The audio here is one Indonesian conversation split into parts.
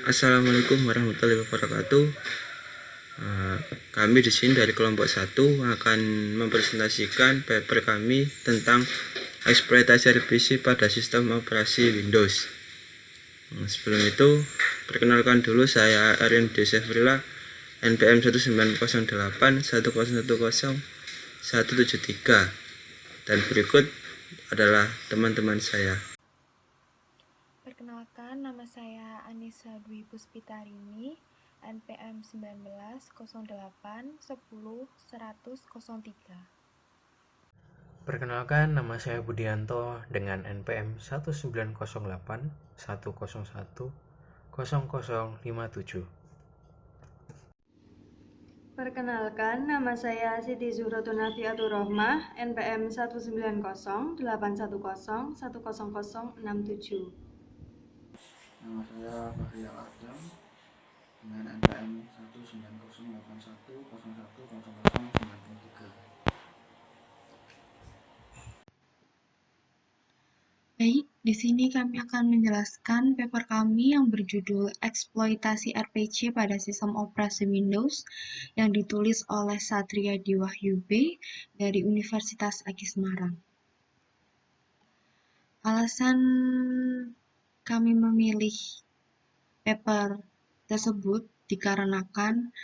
Assalamualaikum warahmatullahi wabarakatuh. Kami di sini dari kelompok 1 akan mempresentasikan paper kami tentang eksploitasi RPC pada sistem operasi Windows. Sebelum itu, perkenalkan dulu, saya Aryan Desefrila, NPM 19081010 173, dan berikut adalah teman-teman saya. Perkenalkan, nama saya Anissa Dwi Puspitarini, NPM 1908101003. Perkenalkan, nama saya Budianto dengan NPM 190810101057. Perkenalkan, nama saya Siti Zuhratun Nafiatur Rohmah, NPM 19081010067. Nama saya Fahri Al-Adam dengan NPM 19081010093. Baik, di sini kami akan menjelaskan paper kami yang berjudul Eksploitasi RPC pada Sistem Operasi Windows yang ditulis oleh Satria Diwahyu B dari Universitas Aki Semarang. Alasan kami memilih paper tersebut dikarenakan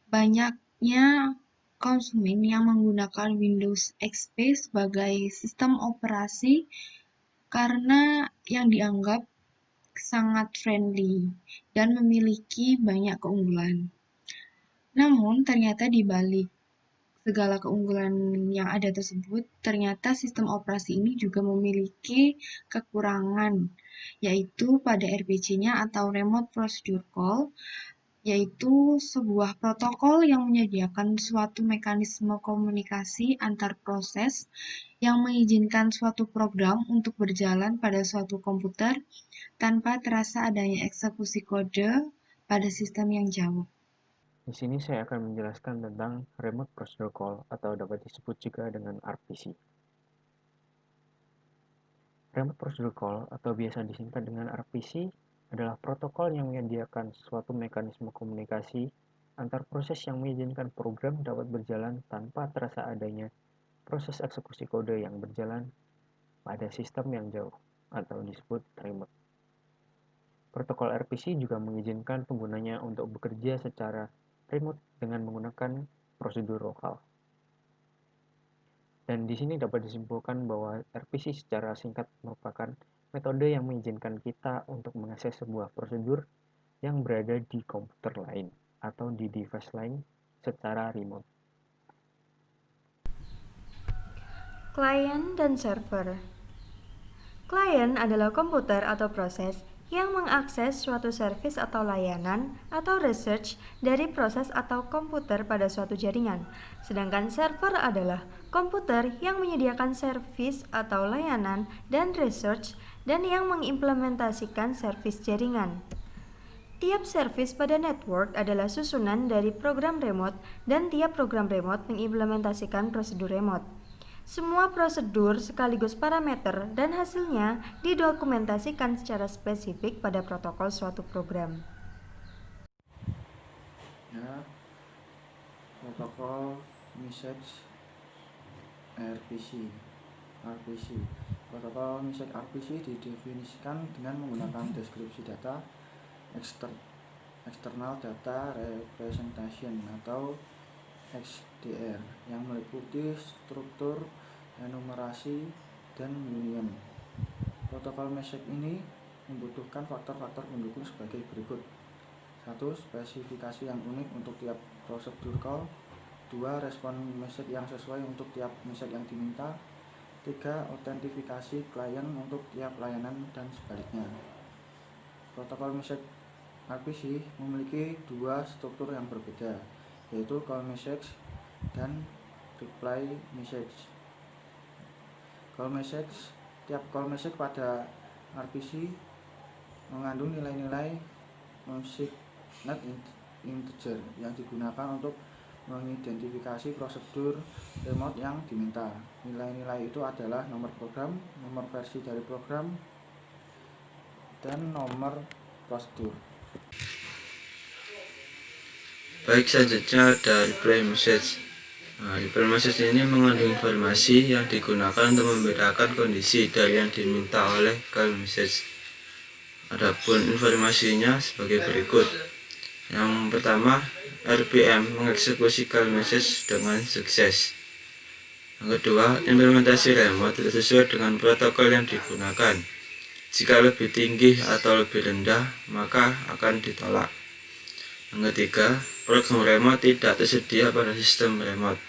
banyaknya konsumen yang menggunakan Windows XP sebagai sistem operasi karena yang dianggap sangat friendly dan memiliki banyak keunggulan. Namun, ternyata di balik segala keunggulan yang ada tersebut, ternyata sistem operasi ini juga memiliki kekurangan, yaitu pada RPC-nya atau Remote Procedure Call, yaitu sebuah protokol yang menyediakan suatu mekanisme komunikasi antar proses yang mengizinkan suatu program untuk berjalan pada suatu komputer tanpa terasa adanya eksekusi kode pada sistem yang jauh. Di sini saya akan menjelaskan tentang Remote Procedure Call atau dapat disebut juga dengan RPC. Remote Procedure Call atau biasa disingkat dengan RPC adalah protokol yang menyediakan suatu mekanisme komunikasi antar proses yang mengizinkan program dapat berjalan tanpa terasa adanya proses eksekusi kode yang berjalan pada sistem yang jauh atau disebut remote. Protokol RPC juga mengizinkan penggunanya untuk bekerja secara remote dengan menggunakan prosedur lokal. Dan di sini dapat disimpulkan bahwa RPC secara singkat merupakan metode yang mengizinkan kita untuk mengakses sebuah prosedur yang berada di komputer lain atau di device lain secara remote. Klien dan server. Klien adalah komputer atau proses yang mengakses suatu service atau layanan atau research dari proses atau komputer pada suatu jaringan. Sedangkan server adalah komputer yang menyediakan service atau layanan dan research dan yang mengimplementasikan service jaringan. Tiap service pada network adalah susunan dari program remote dan tiap program remote mengimplementasikan prosedur remote. Semua prosedur sekaligus parameter dan hasilnya didokumentasikan secara spesifik pada protokol suatu program. Ya, protokol message RPC. Protokol message RPC didefinisikan dengan menggunakan deskripsi data external data representation atau XDR yang meliputi struktur, enumerasi, dan union. Protokol message ini membutuhkan faktor-faktor pendukung sebagai berikut. 1. Spesifikasi yang unik untuk tiap prosedur call. 2. Respon message yang sesuai untuk tiap message yang diminta. 3. Autentifikasi klien untuk tiap layanan dan sebaliknya. Protokol message RPC memiliki dua struktur yang berbeda, yaitu call message dan reply message. Tiap call message pada RPC mengandung nilai-nilai non-signet integer yang digunakan untuk mengidentifikasi prosedur remote yang diminta. Nilai-nilai itu adalah nomor program, nomor versi dari program, dan nomor prosedur. Baik, selanjutnya ada reply message. Reply message ini mengandung informasi yang digunakan untuk membedakan kondisi dari yang diminta oleh call message. Adapun informasinya sebagai berikut. Yang pertama, RPM mengeksekusi call message dengan sukses. Yang kedua, implementasi remote tidak sesuai dengan protokol yang digunakan. Jika lebih tinggi atau lebih rendah, maka akan ditolak. Yang ketiga, program remote tidak tersedia pada sistem remote.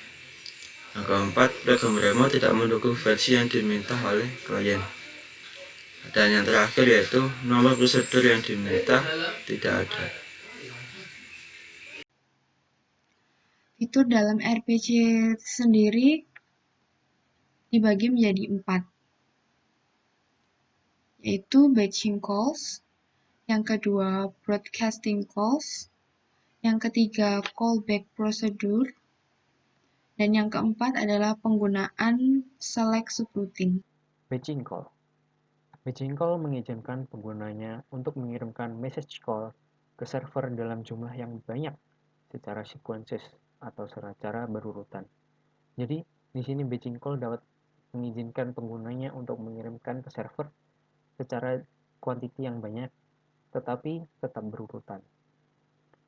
Yang keempat, program remote tidak mendukung versi yang diminta oleh klien. Dan yang terakhir yaitu nomor prosedur yang diminta tidak ada. Fitur dalam RPC sendiri dibagi menjadi 4, yaitu batching calls, yang kedua broadcasting calls, yang ketiga callback procedure, dan yang keempat adalah penggunaan select subroutine. Batching call. Batching call mengizinkan penggunanya untuk mengirimkan message call ke server dalam jumlah yang banyak secara sequences atau secara berurutan. Jadi, di sini batching call dapat mengizinkan penggunanya untuk mengirimkan ke server secara kuantiti yang banyak, tetapi tetap berurutan.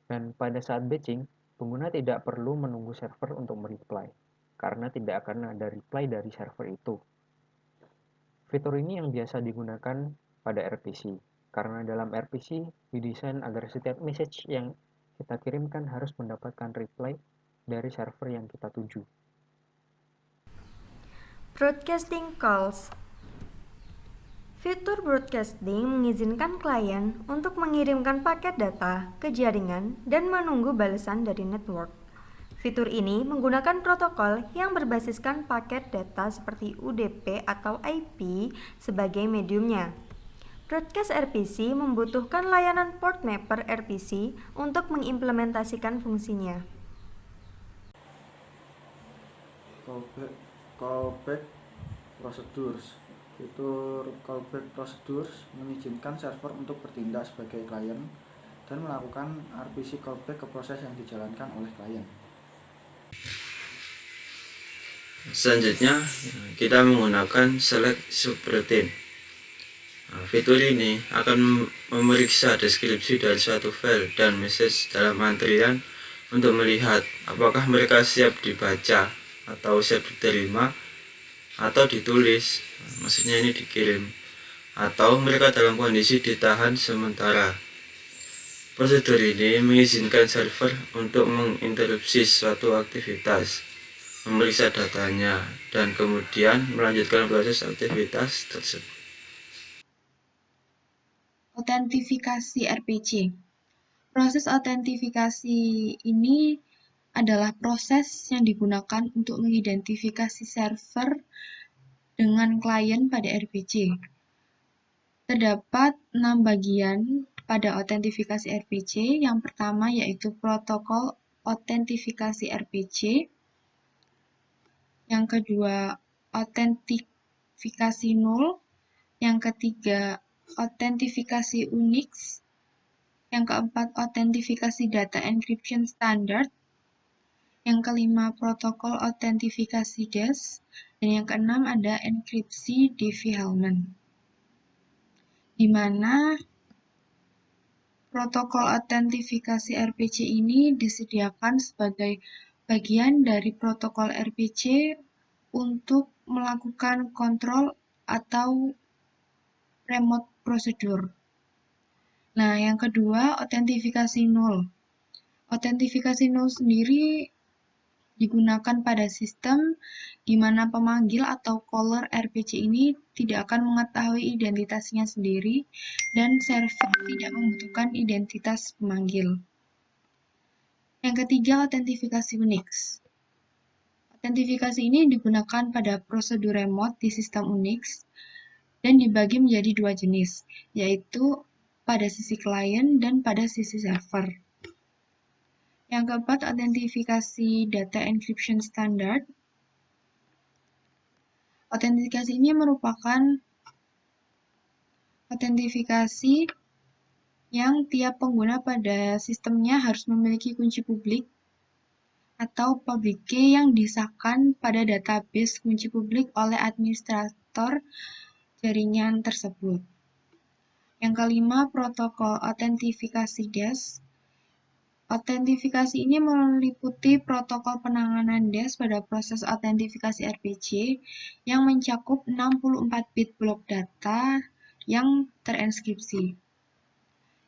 Dan pada saat batching, pengguna tidak perlu menunggu server untuk mereply, karena tidak akan ada reply dari server itu. Fitur ini yang biasa digunakan pada RPC, karena dalam RPC didesain agar setiap message yang kita kirimkan harus mendapatkan reply dari server yang kita tuju. Broadcasting calls. Fitur broadcasting mengizinkan klien untuk mengirimkan paket data ke jaringan dan menunggu balasan dari network. Fitur ini menggunakan protokol yang berbasiskan paket data seperti UDP atau IP sebagai mediumnya. Broadcast RPC membutuhkan layanan port mapper RPC untuk mengimplementasikan fungsinya. Callback procedures. Fitur callback procedures mengizinkan server untuk bertindak sebagai klien dan melakukan RPC callback ke proses yang dijalankan oleh klien. Selanjutnya, kita menggunakan select subroutine. Fitur ini akan memeriksa deskripsi dari suatu file dan message dalam antrian untuk melihat apakah mereka siap dibaca atau siap diterima atau ditulis, maksudnya ini dikirim, atau mereka dalam kondisi ditahan sementara. Prosedur ini mengizinkan server untuk menginterupsi suatu aktivitas, memeriksa datanya, dan kemudian melanjutkan proses aktivitas tersebut. Autentifikasi RPC. Proses autentifikasi ini adalah proses yang digunakan untuk mengidentifikasi server dengan klien pada RPC. Terdapat 6 bagian pada autentifikasi RPC. Yang pertama yaitu protokol autentifikasi RPC. Yang kedua, autentifikasi null. Yang ketiga, autentifikasi Unix. Yang keempat, autentifikasi data encryption standard. Yang kelima, protokol autentifikasi DES. Dan yang keenam ada enkripsi Diffie-Hellman, di mana protokol autentifikasi RPC ini disediakan sebagai bagian dari protokol RPC untuk melakukan kontrol atau remote procedure. Nah, yang kedua, autentifikasi null. Autentifikasi null sendiri digunakan pada sistem di mana pemanggil atau caller RPC ini tidak akan mengetahui identitasnya sendiri dan server tidak membutuhkan identitas pemanggil. Yang ketiga, autentifikasi Unix. Autentifikasi ini digunakan pada prosedur remote di sistem Unix dan dibagi menjadi 2 jenis, yaitu pada sisi klien dan pada sisi server. Yang keempat, autentifikasi data encryption standard. Autentifikasi ini merupakan autentifikasi yang tiap pengguna pada sistemnya harus memiliki kunci publik atau public key yang disahkan pada database kunci publik oleh administrator jaringan tersebut. Yang kelima, protokol autentifikasi DAS. Autentifikasi ini meliputi protokol penanganan DAS pada proses autentifikasi RPC yang mencakup 64 bit blok data yang terenskripsi.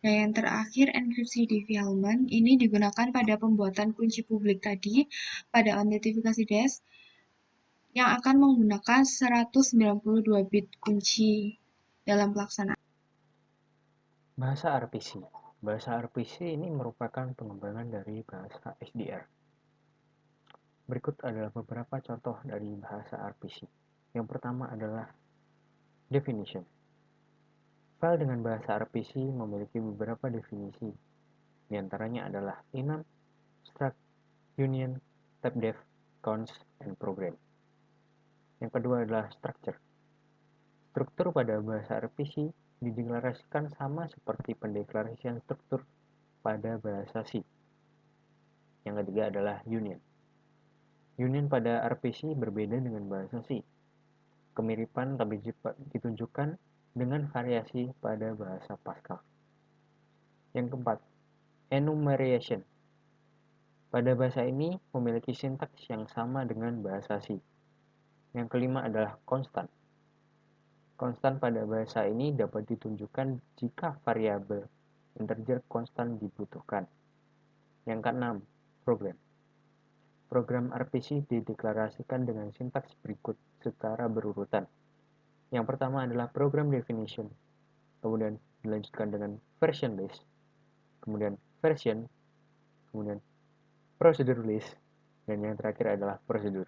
Dan yang terakhir, enkripsi development ini digunakan pada pembuatan kunci publik tadi pada autentifikasi DAS yang akan menggunakan 192 bit kunci dalam pelaksanaan. Bahasa RPC. Bahasa RPC ini merupakan pengembangan dari bahasa SDR. Berikut adalah beberapa contoh dari bahasa RPC. Yang pertama adalah definition. File dengan bahasa RPC memiliki beberapa definisi. Di antaranya adalah enum, struct, union, typedef, cons, and program. Yang kedua adalah structure. Struktur pada bahasa RPC dideklarasikan sama seperti pendeklarasian struktur pada bahasa C. Yang ketiga adalah union. Union pada RPC berbeda dengan bahasa C. Kemiripan tapi ditunjukkan dengan variasi pada bahasa Pascal. Yang keempat, enumeration. Pada bahasa ini memiliki sintaks yang sama dengan bahasa C. Yang kelima adalah constant. Konstan pada bahasa ini dapat ditunjukkan jika variabel integer konstan dibutuhkan. Yang keenam, program. Program RPC dideklarasikan dengan sintaks berikut secara berurutan. Yang pertama adalah program definition, kemudian dilanjutkan dengan version list, kemudian version, kemudian procedure list, dan yang terakhir adalah prosedur.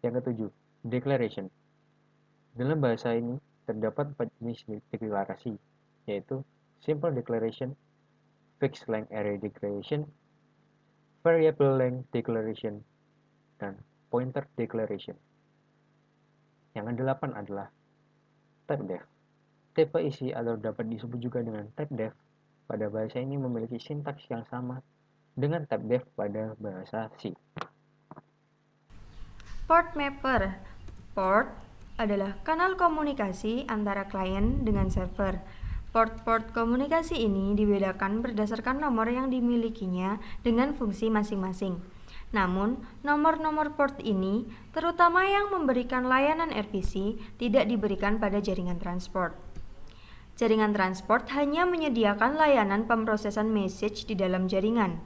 Yang ketujuh, declaration. Dalam bahasa ini terdapat 4 jenis deklarasi, yaitu simple declaration, fixed length array declaration, variable length declaration, dan pointer declaration. Yang kedelapan adalah typedef. Tipe isi atau dapat disebut juga dengan typedef pada bahasa ini memiliki sintaks yang sama dengan typedef pada bahasa C. Port mapper. Port adalah kanal komunikasi antara klien dengan server. Port-port komunikasi ini dibedakan berdasarkan nomor yang dimilikinya dengan fungsi masing-masing. Namun, nomor-nomor port ini, terutama yang memberikan layanan RPC, tidak diberikan pada jaringan transport. Jaringan transport hanya menyediakan layanan pemrosesan message di dalam jaringan.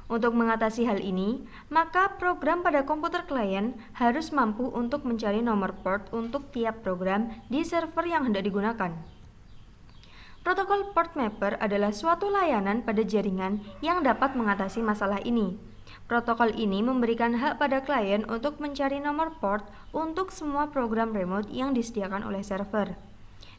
Untuk mengatasi hal ini, maka program pada komputer klien harus mampu untuk mencari nomor port untuk tiap program di server yang hendak digunakan. Protokol port mapper adalah suatu layanan pada jaringan yang dapat mengatasi masalah ini. Protokol ini memberikan hak pada klien untuk mencari nomor port untuk semua program remote yang disediakan oleh server.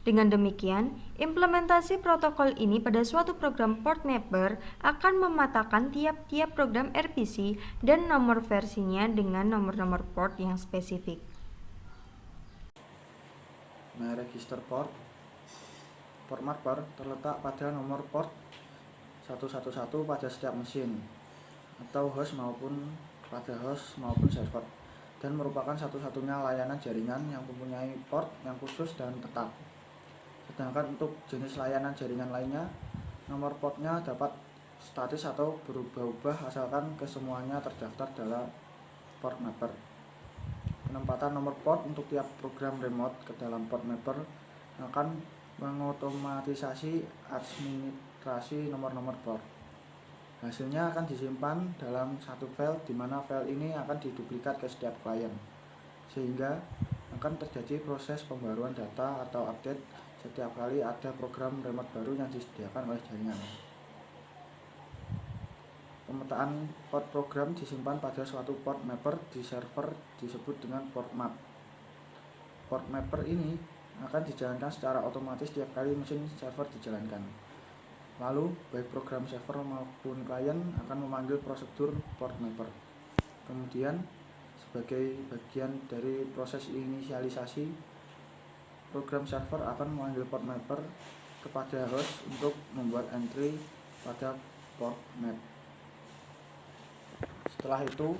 Dengan demikian, implementasi protokol ini pada suatu program port mapper akan mematakan tiap-tiap program RPC dan nomor versinya dengan nomor-nomor port yang spesifik. Register port. Port mapper terletak pada nomor port 111 pada setiap mesin atau host maupun server, dan merupakan satu-satunya layanan jaringan yang mempunyai port yang khusus dan tetap. Sedangkan untuk jenis layanan jaringan lainnya, nomor portnya dapat statis atau berubah-ubah asalkan kesemuanya terdaftar dalam port mapper. Penempatan nomor port untuk tiap program remote ke dalam port mapper akan mengotomatisasi administrasi nomor-nomor port. Hasilnya akan disimpan dalam satu file, di mana file ini akan diduplikat ke setiap klien, sehingga akan terjadi proses pembaruan data atau update setiap kali ada program remote baru yang disediakan oleh jaringan. Pemetaan port program disimpan pada suatu port mapper di server disebut dengan port map. Port mapper ini akan dijalankan secara otomatis tiap kali mesin server dijalankan. Lalu, baik program server maupun klien akan memanggil prosedur port mapper. Kemudian, sebagai bagian dari proses inisialisasi, program server akan memanggil port mapper ke kepada host untuk membuat entry pada port map. Setelah itu,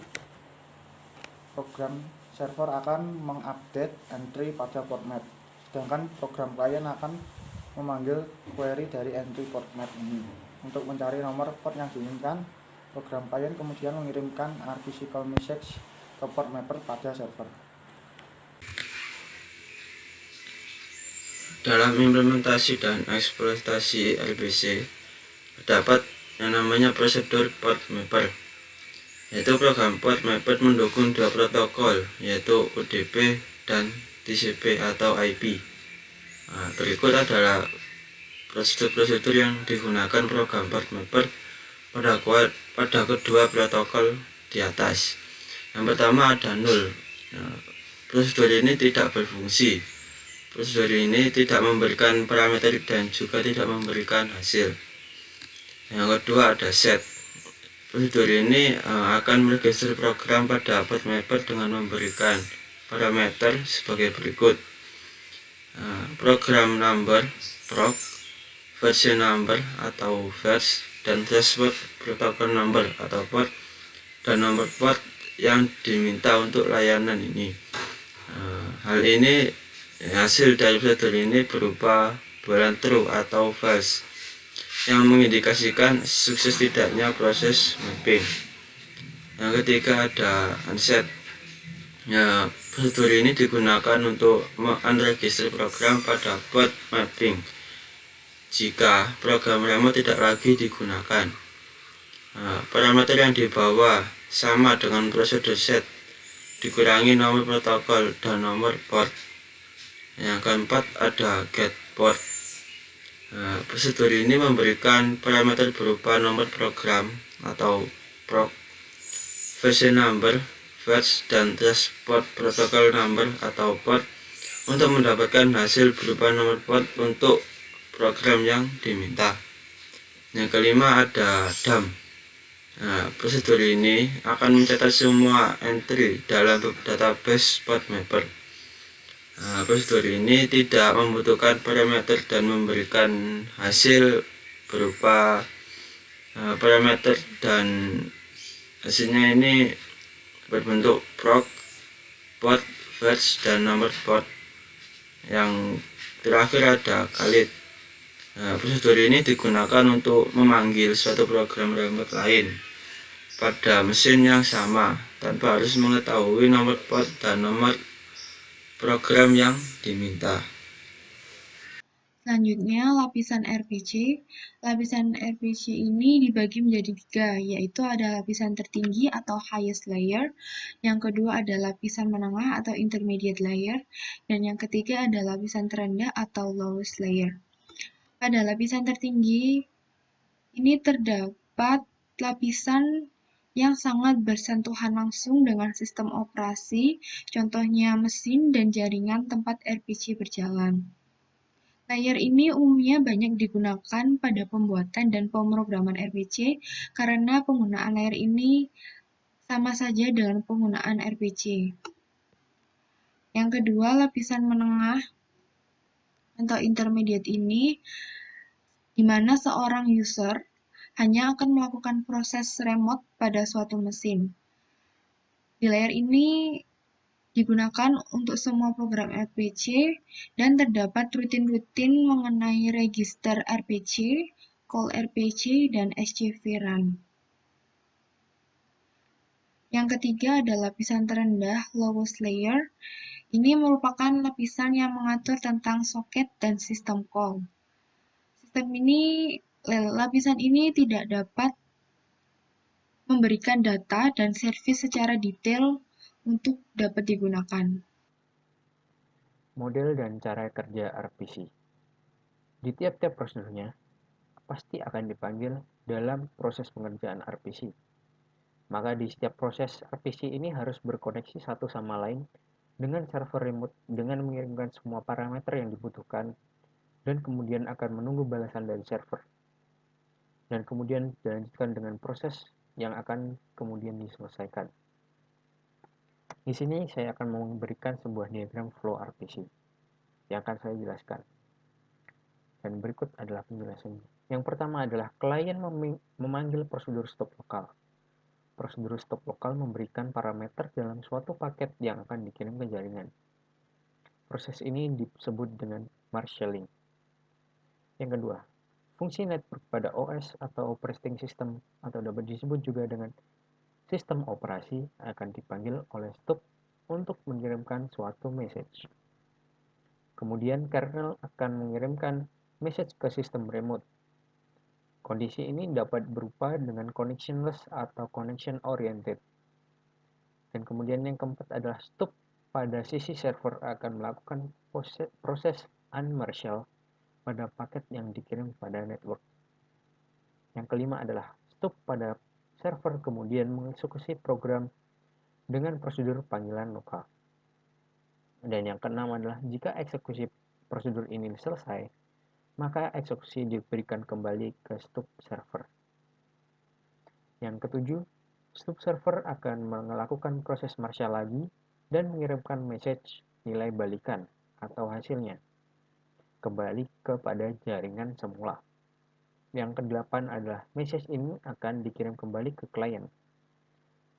program server akan mengupdate entry pada port map, sedangkan program klien akan memanggil query dari entry port map ini. Untuk mencari nomor port yang diinginkan, program klien kemudian mengirimkan RPC call message ke port mapper pada server. Dalam implementasi dan eksploitasi RPC, terdapat yang namanya prosedur port mapper, yaitu program port mapper mendukung dua protokol, yaitu UDP dan TCP atau IP. Berikut adalah prosedur-prosedur yang digunakan program port mapper pada kedua protokol di atas. Yang pertama ada null. Prosedur ini tidak berfungsi. Prosedur ini tidak memberikan parameter dan juga tidak memberikan hasil. Yang kedua ada set. Prosedur ini akan meregister program pada port mapper dengan memberikan parameter sebagai berikut: program number proc, version number atau vers, dan threshold protocol number atau port, dan nomor port yang diminta untuk layanan ini. Hal ini, hasil dari prosedur ini berupa boolean true atau false yang mengindikasikan sukses tidaknya proses mapping. Yang ketiga ada unset. Prosedur ini digunakan untuk menregister program pada port mapping jika program remote tidak lagi digunakan. Parameter yang dibawa sama dengan prosedur set dikurangi nomor protokol dan nomor port. Yang keempat ada get port. Prosedur ini memberikan parameter berupa nomor program atau proc, version number, vers, dan threshold protocol number atau port untuk mendapatkan hasil berupa nomor port untuk program yang diminta. Yang kelima ada dump. Prosedur ini akan mencatat semua entry dalam database port mapper. Prosedur ini tidak membutuhkan parameter dan memberikan hasil berupa parameter, dan hasilnya ini berbentuk proc, port, vers, dan nomor port. Yang terakhir ada callit. Prosedur ini digunakan untuk memanggil suatu program remote lain pada mesin yang sama tanpa harus mengetahui nomor port dan nomor program yang diminta. Selanjutnya, lapisan RPC. Lapisan RPC ini dibagi menjadi 3, yaitu ada lapisan tertinggi atau highest layer, yang kedua ada lapisan menengah atau intermediate layer, dan yang ketiga ada lapisan terendah atau lowest layer. Pada lapisan tertinggi, ini terdapat lapisan yang sangat bersentuhan langsung dengan sistem operasi, contohnya mesin dan jaringan tempat RPC berjalan. Layer ini umumnya banyak digunakan pada pembuatan dan pemrograman RPC karena penggunaan layer ini sama saja dengan penggunaan RPC. Yang kedua, lapisan menengah atau intermediate ini, di mana seorang user hanya akan melakukan proses remote pada suatu mesin. Di layer ini digunakan untuk semua program RPC dan terdapat rutin-rutin mengenai register RPC, call RPC, dan SCV run. Yang ketiga ada lapisan terendah, lowest layer. Ini merupakan lapisan yang mengatur tentang soket dan sistem call. Lapisan ini tidak dapat memberikan data dan servis secara detail untuk dapat digunakan. Model dan cara kerja RPC. Di tiap-tiap prosedurnya, pasti akan dipanggil dalam proses pengerjaan RPC. Maka di setiap proses RPC ini harus berkoneksi satu sama lain dengan server remote dengan mengirimkan semua parameter yang dibutuhkan dan kemudian akan menunggu balasan dari server. Dan kemudian dilanjutkan dengan proses yang akan kemudian diselesaikan. Di sini saya akan memberikan sebuah diagram flow RPC yang akan saya jelaskan. Dan berikut adalah penjelasannya. Yang pertama adalah klien memanggil prosedur stop lokal. Prosedur stop lokal memberikan parameter dalam suatu paket yang akan dikirim ke jaringan. Proses ini disebut dengan marshalling. Yang kedua, fungsi network pada OS atau operating system atau dapat disebut juga dengan sistem operasi akan dipanggil oleh stop untuk mengirimkan suatu message. Kemudian kernel akan mengirimkan message ke sistem remote. Kondisi ini dapat berupa dengan connectionless atau connection oriented. Dan kemudian yang keempat adalah stop pada sisi server akan melakukan proses unmarshal pada paket yang dikirim pada network. Yang kelima adalah stop pada server kemudian mengeksekusi program dengan prosedur panggilan lokal. Dan yang keenam adalah jika eksekusi prosedur ini selesai, maka eksekusi diberikan kembali ke stop server. Yang ketujuh, stop server akan melakukan proses marshal lagi dan mengirimkan message nilai balikan atau hasilnya kembali kepada jaringan semula. Yang kedelapan adalah message ini akan dikirim kembali ke klien.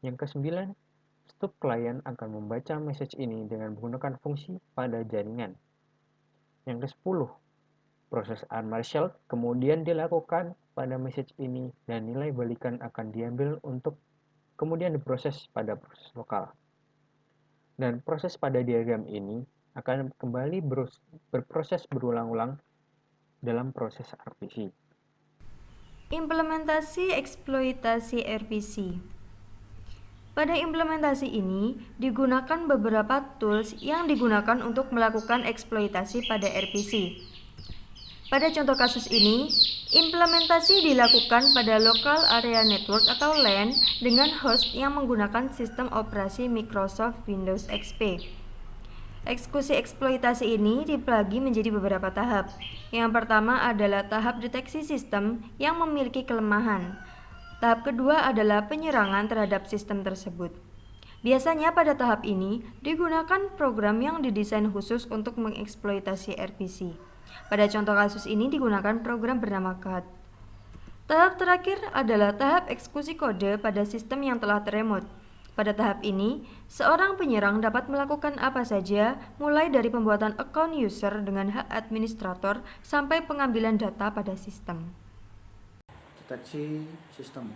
Yang kesembilan, stop klien akan membaca message ini dengan menggunakan fungsi pada jaringan. Yang ke-10, proses unmarshal kemudian dilakukan pada message ini dan nilai balikan akan diambil untuk kemudian diproses pada proses lokal. Dan proses pada diagram ini akan kembali berproses berulang-ulang dalam proses RPC. Implementasi eksploitasi RPC. Pada implementasi ini digunakan beberapa tools yang digunakan untuk melakukan eksploitasi pada RPC. Pada contoh kasus ini, implementasi dilakukan pada Local Area Network atau LAN dengan host yang menggunakan sistem operasi Microsoft Windows XP. Eksekusi eksploitasi ini dibagi menjadi beberapa tahap. Yang pertama adalah tahap deteksi sistem yang memiliki kelemahan. Tahap kedua adalah penyerangan terhadap sistem tersebut. Biasanya pada tahap ini digunakan program yang didesain khusus untuk mengeksploitasi RPC. Pada contoh kasus ini digunakan program bernama CAD. Tahap terakhir adalah tahap eksekusi kode pada sistem yang telah terremote. Pada tahap ini, seorang penyerang dapat melakukan apa saja, mulai dari pembuatan account user dengan hak administrator sampai pengambilan data pada sistem. Deteksi sistem.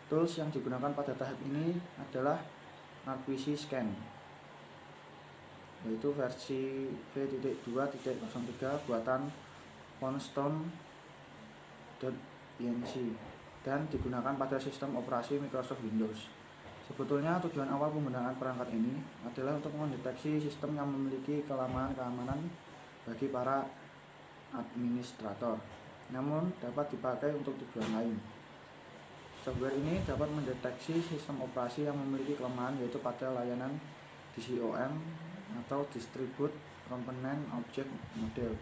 Tools yang digunakan pada tahap ini adalah RPC Scan, yaitu versi v.2.03 buatan Poundstone.inc dan digunakan pada sistem operasi Microsoft Windows. Sebetulnya tujuan awal penggunaan perangkat ini adalah untuk mendeteksi sistem yang memiliki kelemahan keamanan bagi para administrator, namun dapat dipakai untuk tujuan lain. Software ini dapat mendeteksi sistem operasi yang memiliki kelemahan yaitu pada layanan DCOM atau Distribute Component Object Model.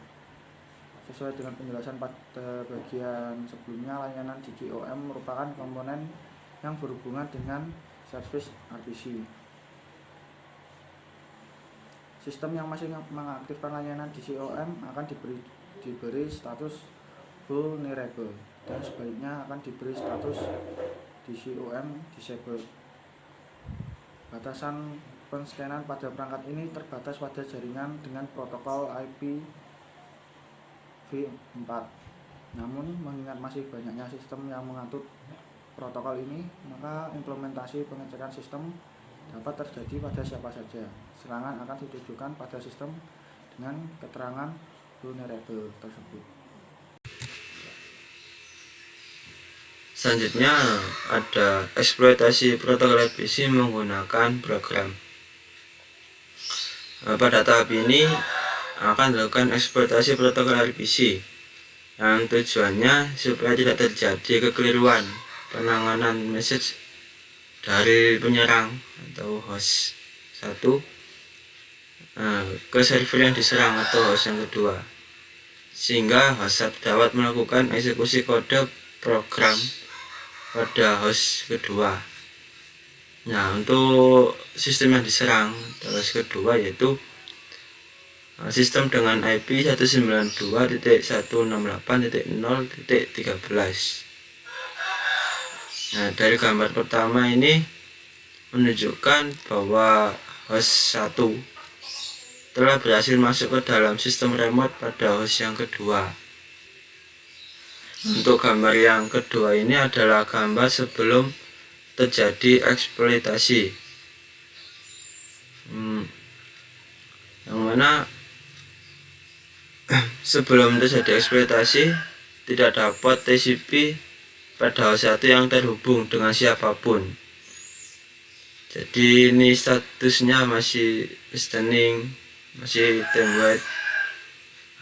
Sesuai dengan penjelasan pada bagian sebelumnya, layanan DCOM merupakan komponen yang berhubungan dengan service RPC. Sistem yang masih mengaktifkan layanan DCOM akan diberi status vulnerable dan sebaliknya akan diberi status DCOM disabled. Batasan penskanan pada perangkat ini terbatas pada jaringan dengan protokol IPv4. Namun mengingat masih banyaknya sistem yang menganut protokol ini, maka implementasi pengecekan sistem dapat terjadi pada siapa saja. Serangan akan ditujukan pada sistem dengan keterangan vulnerable tersebut. Selanjutnya ada eksploitasi protokol RPC menggunakan program. Pada tahap ini akan dilakukan eksploitasi protokol RPC yang tujuannya supaya tidak terjadi kekeliruan penanganan message dari penyerang atau host 1 ke server yang diserang atau host yang kedua, sehingga host 1 dapat melakukan eksekusi kode program pada host kedua. Nah, untuk sistem yang diserang atau host kedua yaitu sistem dengan IP 192.168.0.13. Nah, dari gambar pertama ini menunjukkan bahwa host 1 telah berhasil masuk ke dalam sistem remote pada host yang kedua. Untuk gambar yang kedua ini adalah gambar sebelum terjadi eksploitasi, yang mana sebelum terjadi eksploitasi tidak dapat TCP pada host 1 yang terhubung dengan siapapun. Jadi ini statusnya masih listening, masih template.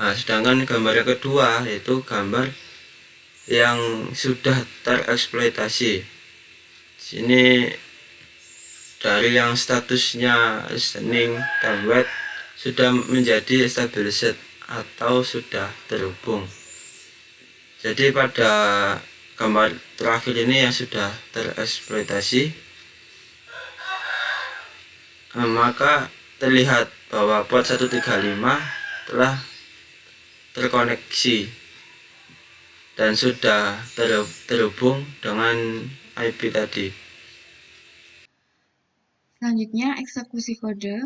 Nah, sedangkan gambar yang kedua yaitu gambar yang sudah tereksploitasi. Sini dari yang statusnya listening, template sudah menjadi established atau sudah terhubung. Jadi pada gambar terakhir ini yang sudah tereksploitasi, maka terlihat bahwa port 135 telah terkoneksi dan sudah terhubung dengan IP tadi. Selanjutnya, eksekusi kode.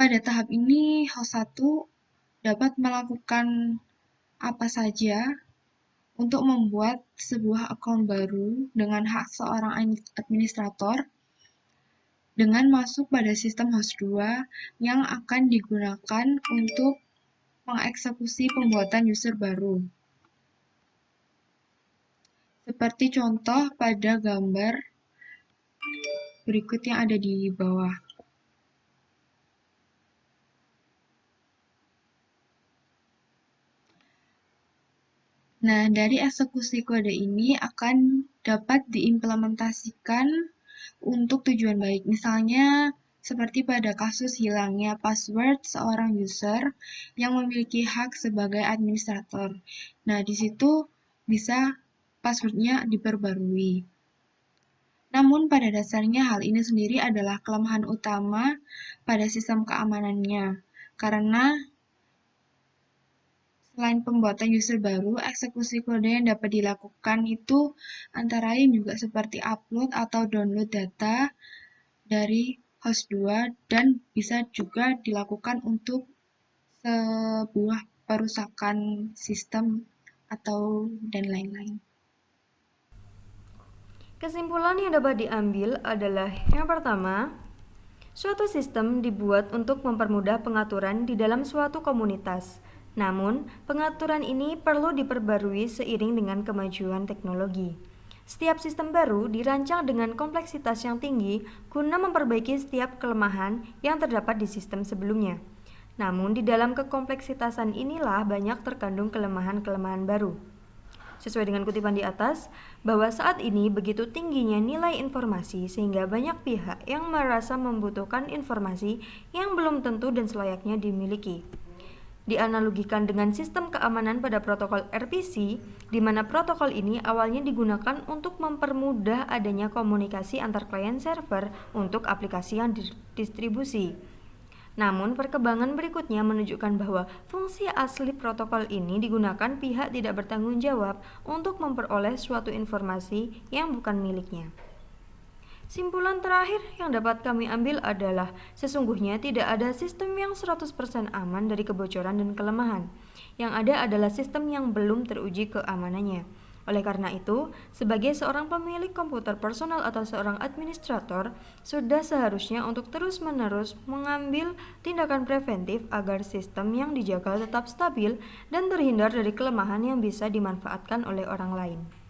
Pada tahap ini, host 1 dapat melakukan apa saja untuk membuat sebuah akun baru dengan hak seorang administrator dengan masuk pada sistem host 2 yang akan digunakan untuk mengeksekusi pembuatan user baru. Seperti contoh pada gambar berikut yang ada di bawah. Nah, dari eksekusi kode ini akan dapat diimplementasikan untuk tujuan baik. Misalnya, seperti pada kasus hilangnya password seorang user yang memiliki hak sebagai administrator. Nah, di situ bisa passwordnya diperbarui. Namun, pada dasarnya hal ini sendiri adalah kelemahan utama pada sistem keamanannya, karena selain pembuatan user baru, eksekusi kode yang dapat dilakukan itu antara lain juga seperti upload atau download data dari host 2 dan bisa juga dilakukan untuk sebuah perusakan sistem atau dan lain-lain. Kesimpulan yang dapat diambil adalah yang pertama, suatu sistem dibuat untuk mempermudah pengaturan di dalam suatu komunitas. Namun, pengaturan ini perlu diperbarui seiring dengan kemajuan teknologi. Setiap sistem baru dirancang dengan kompleksitas yang tinggi guna memperbaiki setiap kelemahan yang terdapat di sistem sebelumnya. Namun, di dalam kekompleksitasan inilah banyak terkandung kelemahan-kelemahan baru. Sesuai dengan kutipan di atas, bahwa saat ini begitu tingginya nilai informasi sehingga banyak pihak yang merasa membutuhkan informasi yang belum tentu dan selayaknya dimiliki. Dianalogikan dengan sistem keamanan pada protokol RPC, di mana protokol ini awalnya digunakan untuk mempermudah adanya komunikasi antar klien server untuk aplikasi yang didistribusi. Namun, perkembangan berikutnya menunjukkan bahwa fungsi asli protokol ini digunakan pihak tidak bertanggung jawab untuk memperoleh suatu informasi yang bukan miliknya. Simpulan terakhir yang dapat kami ambil adalah sesungguhnya tidak ada sistem yang 100% aman dari kebocoran dan kelemahan. Yang ada adalah sistem yang belum teruji keamanannya. Oleh karena itu, sebagai seorang pemilik komputer personal atau seorang administrator, sudah seharusnya untuk terus-menerus mengambil tindakan preventif agar sistem yang dijaga tetap stabil dan terhindar dari kelemahan yang bisa dimanfaatkan oleh orang lain.